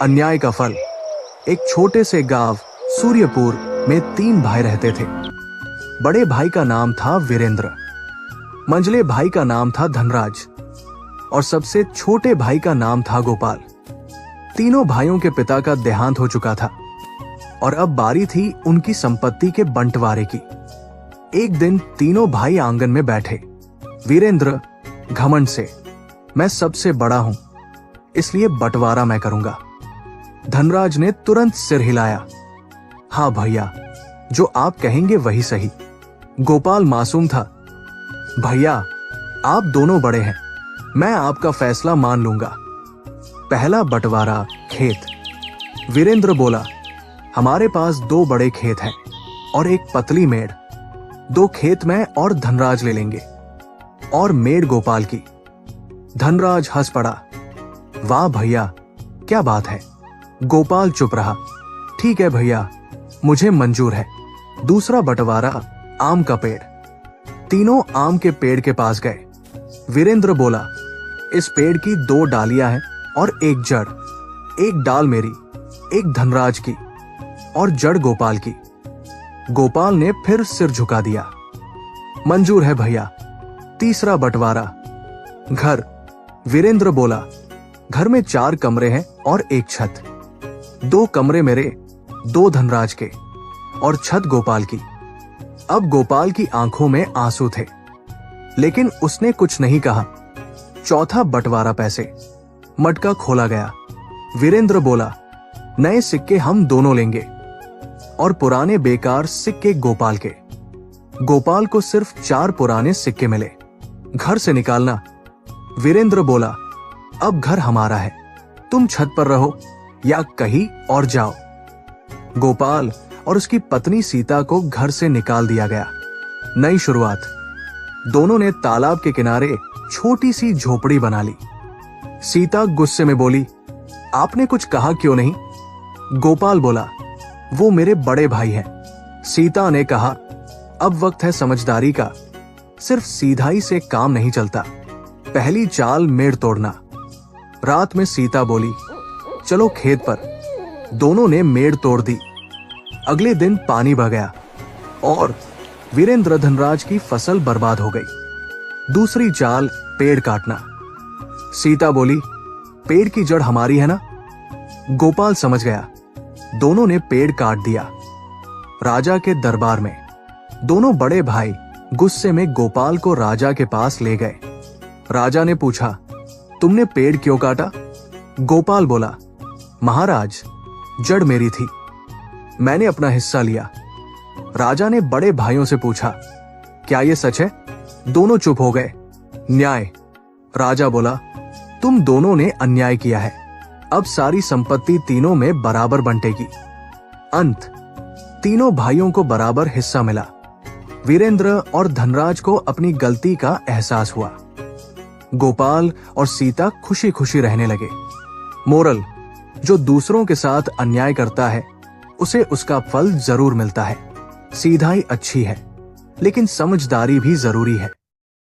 अन्याय का फल। एक छोटे से गांव सूर्यपुर में 3 भाई रहते थे। बड़े भाई का नाम था वीरेंद्र, मंझले भाई का नाम था धनराज और सबसे छोटे भाई का नाम था गोपाल। तीनों भाइयों के पिता का देहांत हो चुका था और अब बारी थी उनकी संपत्ति के बंटवारे की। एक दिन तीनों भाई आंगन में बैठे। वीरेंद्र घमंड से, मैं सबसे बड़ा हूं इसलिए बंटवारा मैं करूंगा। धनराज ने तुरंत सिर हिलाया, हाँ भैया, जो आप कहेंगे वही सही। गोपाल मासूम था, भैया आप दोनों बड़े हैं, मैं आपका फैसला मान लूंगा। पहला बंटवारा खेत। वीरेंद्र बोला, हमारे पास 2 बड़े खेत हैं और एक पतली मेड़। 2 खेत मैं और धनराज ले लेंगे और मेड़ गोपाल की। धनराज हंस पड़ा, वाह भैया क्या बात है। गोपाल चुप रहा, ठीक है भैया, मुझे मंजूर है। दूसरा बंटवारा आम का पेड़। तीनों आम के पेड़ के पास गए। वीरेंद्र बोला, इस पेड़ की 2 डालियां हैं और एक जड़। एक डाल मेरी, एक धनराज की और जड़ गोपाल की। गोपाल ने फिर सिर झुका दिया, मंजूर है भैया। तीसरा बंटवारा घर। वीरेंद्र बोला, घर में 4 कमरे हैं और एक छत। 2 कमरे मेरे, 2 धनराज के और छत गोपाल की। अब गोपाल की आंखों में आंसू थे, लेकिन उसने कुछ नहीं कहा। चौथा बंटवारा पैसे। मटका खोला गया। वीरेंद्र बोला, नए सिक्के हम दोनों लेंगे और पुराने बेकार सिक्के गोपाल के। गोपाल को सिर्फ 4 पुराने सिक्के मिले। घर से निकालना। वीरेंद्र बोला, अब घर हमारा है, तुम छत पर रहो या कहीं और जाओ। गोपाल और उसकी पत्नी सीता को घर से निकाल दिया गया। नई शुरुआत। दोनों ने तालाब के किनारे छोटी सी झोपड़ी बना ली। सीता गुस्से में बोली, आपने कुछ कहा क्यों नहीं? गोपाल बोला, वो मेरे बड़े भाई हैं। सीता ने कहा, अब वक्त है समझदारी का, सिर्फ सीधाई से काम नहीं चलता। पहली चाल मेड़ तोड़ना। रात में सीता बोली, चलो खेत पर। दोनों ने मेड़ तोड़ दी। अगले दिन पानी बह गया और वीरेंद्र धनराज की फसल बर्बाद हो गई। दूसरी चाल पेड़ काटना। सीता बोली, पेड़ की जड़ हमारी है ना? गोपाल समझ गया। दोनों ने पेड़ काट दिया। राजा के दरबार में दोनों बड़े भाई गुस्से में गोपाल को राजा के पास ले गए। राजा ने पूछा, तुमने पेड़ क्यों काटा? गोपाल बोला, महाराज जड़ मेरी थी, मैंने अपना हिस्सा लिया। राजा ने बड़े भाइयों से पूछा, क्या यह सच है? दोनों चुप हो गए। न्याय। राजा बोला, तुम दोनों ने अन्याय किया है, अब सारी संपत्ति तीनों में बराबर बंटेगी। अंत। तीनों भाइयों को बराबर हिस्सा मिला। वीरेंद्र और धनराज को अपनी गलती का एहसास हुआ। गोपाल और सीता खुशी खुशी रहने लगे। मोरल, जो दूसरों के साथ अन्याय करता है उसे उसका फल जरूर मिलता है। सीधाई अच्छी है, लेकिन समझदारी भी जरूरी है।